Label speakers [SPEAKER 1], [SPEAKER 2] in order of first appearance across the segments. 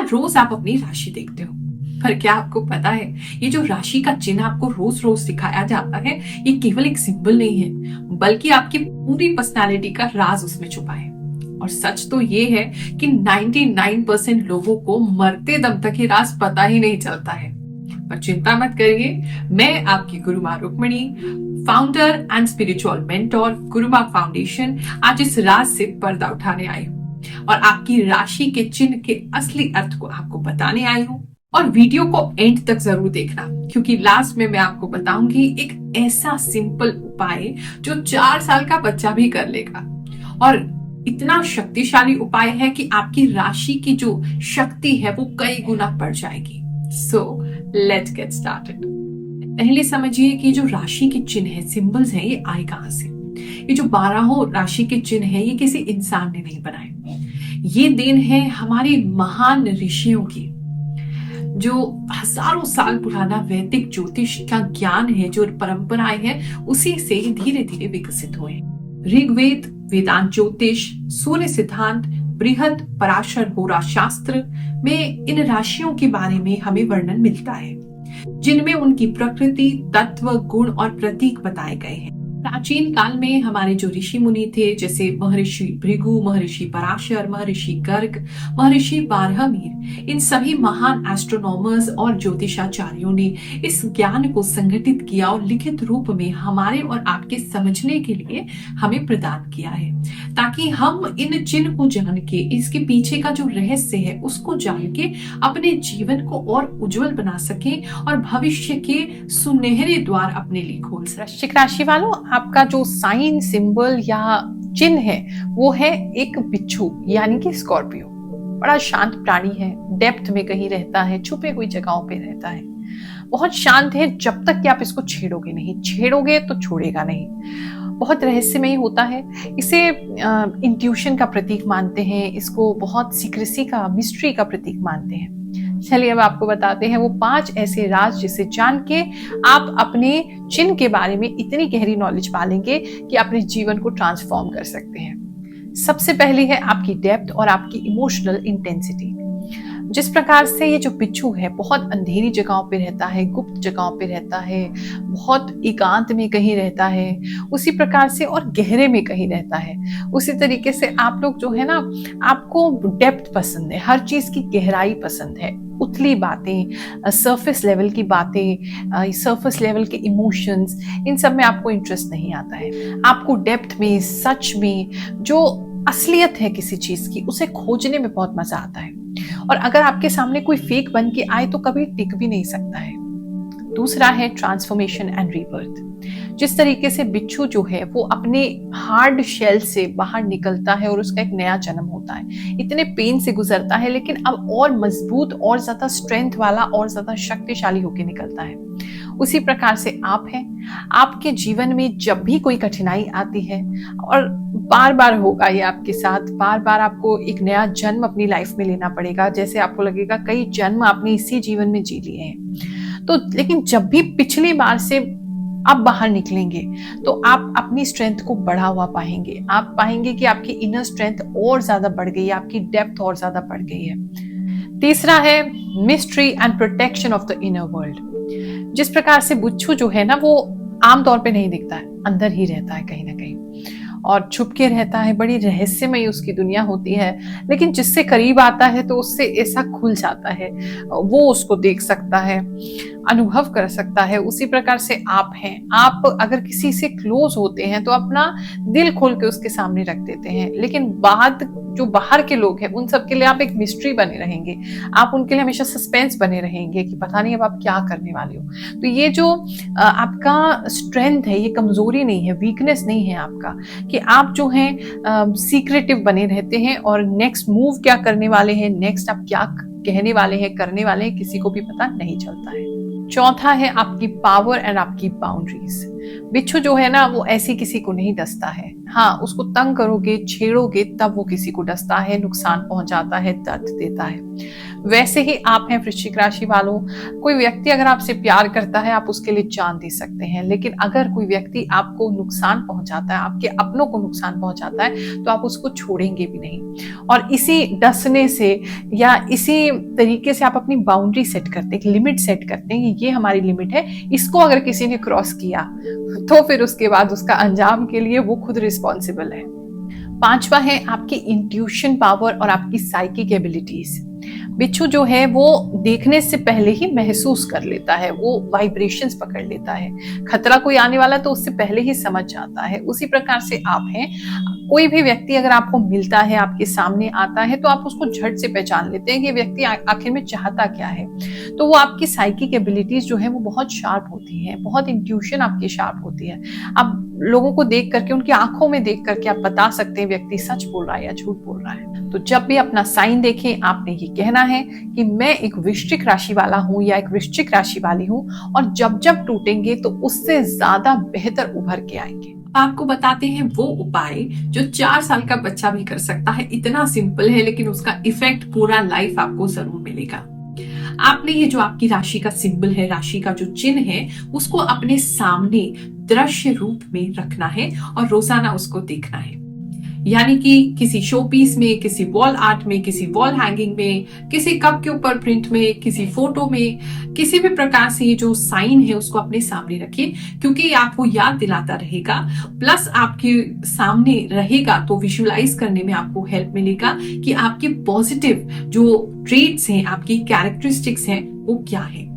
[SPEAKER 1] हर रोज आप अपनी राशि देखते हो, पर क्या आपको पता है ये जो राशि का चिन्ह आपको रोज रोज दिखाया जाता है, ये केवल एक सिंबल नहीं है, बल्कि आपकी पूरी पर्सनालिटी का राज उसमें छुपा है। और सच तो ये है कि 99% लोगों को मरते दम तक ये राज पता ही नहीं चलता है। पर चिंता मत करिए, मैं आपकी Guruma Rukmini, founder and spiritual mentor Guruma foundation, आज इस राज से पर्दा उठाने आई हूँ और आपकी राशि के चिन्ह के असली अर्थ को आपको बताने आई हूँ। और वीडियो को एंड तक जरूर देखना, क्योंकि लास्ट में मैं आपको बताऊंगी एक ऐसा सिंपल उपाय जो 4 साल का बच्चा भी कर लेगा, और इतना शक्तिशाली उपाय है कि आपकी राशि की जो शक्ति है वो कई गुना बढ़ जाएगी। So let's get started. पहले समझिए कि जो राशि के चिन्ह है, सिंबल्स है, ये आए कहां से। ये जो 12 राशि के चिन्ह है, ये किसी इंसान ने नहीं बनाए। ये देन है हमारे महान ऋषियों की, जो हजारों साल पुराना वैदिक ज्योतिष का ज्ञान है, जो परंपराएं हैं, उसी से धीरे धीरे विकसित हुए। ऋग्वेद, वेदांत ज्योतिष, सूर्य सिद्धांत, बृहद पराशर होरा शास्त्र में इन राशियों के बारे में हमें वर्णन मिलता है, जिनमें उनकी प्रकृति, तत्व, गुण और प्रतीक बताए गए हैं। प्राचीन काल में हमारे जो ऋषि मुनि थे, जैसे महर्षि भृगु, महर्षि पराशर, महर्षि गर्ग, महर्षि बारहमीर, इन सभी महान एस्ट्रोनॉमर्स और ज्योतिषाचार्यों ने इस ज्ञान को संगठित किया और लिखित रूप में हमारे और आपके समझने के लिए हमें प्रदान किया है, ताकि हम इन चिन्ह को जान के, इसके पीछे का जो रहस्य है उसको जान के अपने जीवन को और उज्जवल बना सकें और भविष्य के सुनहरे द्वार अपने लिए खोल सकें।
[SPEAKER 2] वृश्चिक राशि वालों, आपका जो साइन, सिंबल या चिन्ह है वो है एक बिच्छू यानी कि स्कॉर्पियो। बड़ा शांत प्राणी है, डेप्थ में कहीं रहता है, छुपे हुई जगहों पे रहता है, बहुत शांत है जब तक कि आप इसको छेड़ोगे नहीं, छेड़ोगे तो छोड़ेगा नहीं। बहुत रहस्यमयी होता है, इसे इंट्यूशन का प्रतीक मानते हैं, इसको बहुत सीक्रेसी का, मिस्ट्री का प्रतीक मानते हैं। चलिए अब आपको बताते हैं वो 5 ऐसे राज जिसे जान के आप अपने चिन्ह के बारे में इतनी गहरी नॉलेज पालेंगे कि अपने जीवन को ट्रांसफॉर्म कर सकते हैं। सबसे पहली है आपकी डेप्थ और आपकी इमोशनल इंटेंसिटी। जिस प्रकार से ये जो बिच्छू है बहुत अंधेरी जगहों पे रहता है, गुप्त जगहों पे रहता है, बहुत एकांत में कहीं रहता है, उसी प्रकार से और गहरे में कहीं रहता है, उसी तरीके से आप लोग जो है ना, आपको डेप्थ पसंद है, हर चीज की गहराई पसंद है। उथली बातें, सरफेस लेवल की बातें, सरफेस लेवल के इमोशंस, इन सब में आपको इंटरेस्ट नहीं आता है। आपको डेप्थ में, सच में, जो असलियत है किसी चीज की, उसे खोजने में बहुत मजा आता है। और अगर आपके सामने कोई फेक बन के आए तो कभी टिक भी नहीं सकता है। दूसरा है ट्रांसफॉर्मेशन एंड रीबर्थ। जिस तरीके से बिच्छू जो है वो अपने हार्ड शेल से बाहर निकलता है और उसका एक नया जन्म होता है, इतने पेन से गुजरता है, लेकिन अब और मजबूत, और ज्यादा स्ट्रेंथ वाला, और ज्यादा शक्तिशाली होकर निकलता है, उसी प्रकार से आप हैं। आपके जीवन में जब भी कोई कठिनाई आती है, और बार बार होगा ये आपके साथ, बार बार आपको एक नया जन्म अपनी लाइफ में लेना पड़ेगा, जैसे आपको लगेगा कई जन्म आपने इसी जीवन में जी लिए हैं। तो लेकिन जब भी पिछली बार से आप बाहर निकलेंगे तो आप अपनी स्ट्रेंथ को बढ़ा हुआ पाएंगे। आप पाएंगे कि आपकी इनर स्ट्रेंथ और ज्यादा बढ़ गई है, आपकी डेप्थ और ज्यादा बढ़ गई है। तीसरा है mystery and protection of the inner world. जिस प्रकार से बिच्छू जो है ना, वो आमतौर पे नहीं दिखता है, अंदर ही रहता है कहीं ना कहीं, और छुप के रहता है, बड़ी रहस्यमयी उसकी दुनिया होती है, लेकिन जिससे करीब आता है तो उससे ऐसा खुल जाता है, वो उसको देख सकता है, अनुभव कर सकता है। उसी प्रकार से आप हैं, आप अगर किसी से क्लोज होते हैं तो अपना दिल खोल के उसके सामने रख देते हैं, लेकिन जो बाहर के लोग हैं उन सब के लिए आप एक मिस्ट्री बने रहेंगे, आप उनके लिए हमेशा सस्पेंस बने रहेंगे कि पता नहीं अब आप क्या करने वाले हो। तो ये जो आपका स्ट्रेंथ है, ये कमजोरी नहीं है, वीकनेस नहीं है आपका, कि आप जो हैं सीक्रेटिव बने रहते हैं, और नेक्स्ट मूव क्या करने वाले हैं, नेक्स्ट आप क्या कहने वाले हैं, करने वाले हैं, किसी को भी पता नहीं चलता है। चौथा है आपकी पावर एंड आपकी बाउंड्रीज। बिच्छू जो है ना, वो ऐसी किसी को नहीं डसता है। हाँ, उसको तंग करोगे, छेड़ोगे, तब वो किसी को डसता है, नुकसान पहुंचाता है, दर्द देता है। वैसे ही आप हैं वृश्चिक राशि वालों। कोई व्यक्ति अगर आपसे प्यार करता है, आप उसके लिए जान दे सकते हैं, लेकिन अगर कोई व्यक्ति आपको नुकसान पहुंचाता है, आपके अपनों को नुकसान पहुंचाता है, तो आप उसको छोड़ेंगे भी नहीं। और इसी डसने से या इसी तरीके से आप अपनी बाउंड्री सेट करते हैं, लिमिट सेट करते हैं कि ये हमारी लिमिट है, इसको अगर किसी ने क्रॉस किया तो फिर उसके बाद उसका अंजाम के लिए वो खुद रिस्पॉन्सिबल है। पांचवा है आपकी इंट्यूशन पावर और आपकी साइकिक एबिलिटीज। बिच्छू जो है वो देखने से पहले ही महसूस कर लेता है, वो वाइब्रेशंस पकड़ लेता है। खतरा कोई आने वाला तो उससे पहले ही समझ जाता है। उसी प्रकार से आप हैं। कोई भी व्यक्ति अगर आपको मिलता है, आपके सामने आता है, तो आप उसको झट से पहचान लेते हैं कि व्यक्ति आखिर में चाहता क्या है। तो वो आपकी साइकिक एबिलिटीज जो है वो बहुत शार्प होती है, बहुत इंट्यूशन आपकी शार्प होती है। आप लोगों को देख करके, उनकी आंखों में देख करके आप बता सकते हैं व्यक्ति सच बोल रहा है या झूठ बोल रहा है। तो जब भी अपना साइन देखें, आपने ये कहना है कि मैं एक वृश्चिक राशि वाला हूं या एक वृश्चिक राशि वाली हूं, और जब जब टूटेंगे तो उससे ज्यादा बेहतर उभर के आएंगे।
[SPEAKER 1] आपको बताते हैं वो उपाय जो 4 साल का बच्चा भी कर सकता है। इतना सिंपल है, लेकिन उसका इफेक्ट पूरा लाइफ आपको जरूर मिलेगा। आपने ये जो आपकी राशि का सिंबल है, राशि का जो चिन्ह है, उसको अपने सामने दृश्य रूप में रखना है और रोजाना उसको देखना है। यानी कि किसी शो पीस में, किसी वॉल आर्ट में, किसी वॉल हैंगिंग में, किसी कप के ऊपर प्रिंट में, किसी फोटो में, किसी भी प्रकार से ये जो साइन है उसको अपने सामने रखिए, क्योंकि ये आपको याद दिलाता रहेगा। प्लस आपके सामने रहेगा तो विजुअलाइज करने में आपको हेल्प मिलेगा कि आपके पॉजिटिव जो ट्रेट्स हैं, आपकी कैरेक्टरिस्टिक्स हैं, वो क्या है।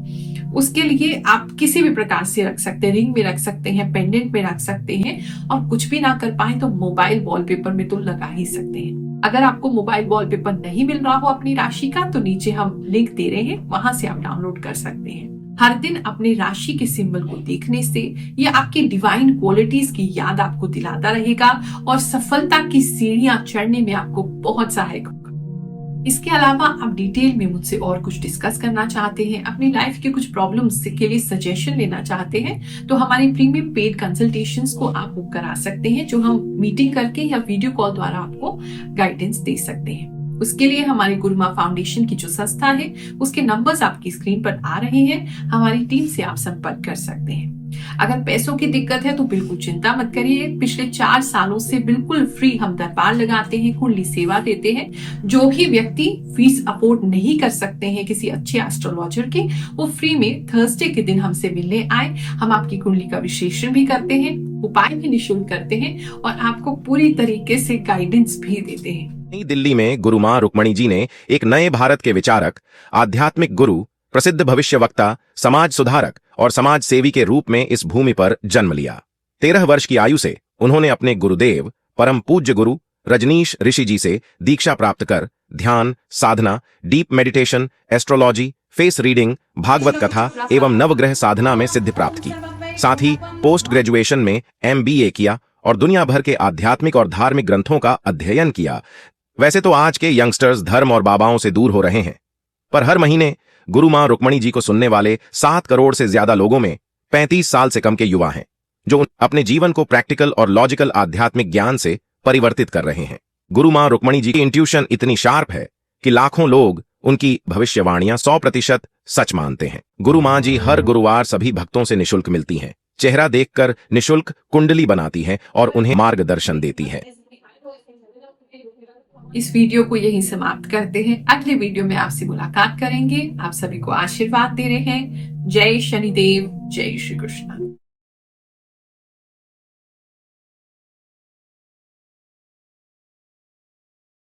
[SPEAKER 1] उसके लिए आप किसी भी प्रकार से रख सकते हैं, रिंग में रख सकते हैं, पेंडेंट में रख सकते हैं, और कुछ भी ना कर पाए तो मोबाइल वॉलपेपर में तो लगा ही सकते हैं। अगर आपको मोबाइल वॉलपेपर नहीं मिल रहा हो अपनी राशि का, तो नीचे हम लिंक दे रहे हैं, वहां से आप डाउनलोड कर सकते हैं। हर दिन अपने राशि के सिंबल को देखने से ये आपकी डिवाइन क्वालिटीज की याद आपको दिलाता रहेगा और सफलता की सीढ़ियां चढ़ने में आपको बहुत सहायक होगा। इसके अलावा आप डिटेल में मुझसे और कुछ डिस्कस करना चाहते हैं, अपनी लाइफ के कुछ प्रॉब्लम्स के लिए सजेशन लेना चाहते हैं, तो हमारी प्रीमियम पेड कंसल्टेशंस को आप बुक करा सकते हैं, जो हम मीटिंग करके या वीडियो कॉल द्वारा आपको गाइडेंस दे सकते हैं। उसके लिए हमारी गुरुमा फाउंडेशन की जो संस्था है, उसके नंबर्स आपकी स्क्रीन पर आ रहे हैं। हमारी टीम से आप संपर्क कर सकते हैं। अगर पैसों की दिक्कत है तो बिल्कुल चिंता मत करिए। पिछले 4 सालों से बिल्कुल फ्री हम दरबार लगाते हैं, कुंडली सेवा देते हैं। जो भी व्यक्ति फीस अफोर्ड नहीं कर सकते हैं किसी अच्छे एस्ट्रोलॉजर के, वो फ्री में थर्सडे के दिन हमसे मिलने आए। हम आपकी कुंडली का विश्लेषण भी करते हैं, उपाय भी निःशुल्क करते हैं और आपको पूरी तरीके से गाइडेंस भी देते हैं।
[SPEAKER 3] नई दिल्ली में गुरु मां रुक्मणी जी ने एक नए भारत के विचारक, आध्यात्मिक गुरु, प्रसिद्ध भविष्यवक्ता, समाज सुधारक और समाज सेवी के रूप में इस भूमि पर जन्म लिया। 13 वर्ष की आयु से उन्होंने अपने गुरुदेव परम पूज्य गुरु रजनीश ऋषि जी से दीक्षा प्राप्त कर ध्यान, साधना, deep meditation, astrology, face reading, Bhagwat कथा एवं नवग्रह साधना में सिद्धि प्राप्त की। साथ ही पोस्ट ग्रेजुएशन में MBA किया और दुनिया भर के आध्यात्मिक और धार्मिक ग्रंथों का अध्ययन किया। वैसे तो आज के यंगस्टर्स धर्म और बाबाओं से दूर हो रहे हैं, पर हर महीने गुरु मां रुक्मणी जी को सुनने वाले 7 करोड़ से ज्यादा लोगों में 35 साल से कम के युवा हैं, जो अपने जीवन को प्रैक्टिकल और लॉजिकल आध्यात्मिक ज्ञान से परिवर्तित कर रहे हैं। गुरु मां रुक्मणी जी की इंट्यूशन इतनी शार्प है कि लाखों लोग उनकी भविष्यवाणियां 100% सच मानते हैं। गुरु मां जी हर गुरुवार सभी भक्तों से निःशुल्क मिलती हैं, चेहरा देखकर निःशुल्क कुंडली बनाती हैं और उन्हें मार्गदर्शन देती हैं।
[SPEAKER 1] इस वीडियो को यहीं समाप्त करते हैं। अगले वीडियो में आपसे मुलाकात करेंगे। आप सभी को आशीर्वाद दे रहे हैं। जय शनिदेव, जय श्री कृष्ण।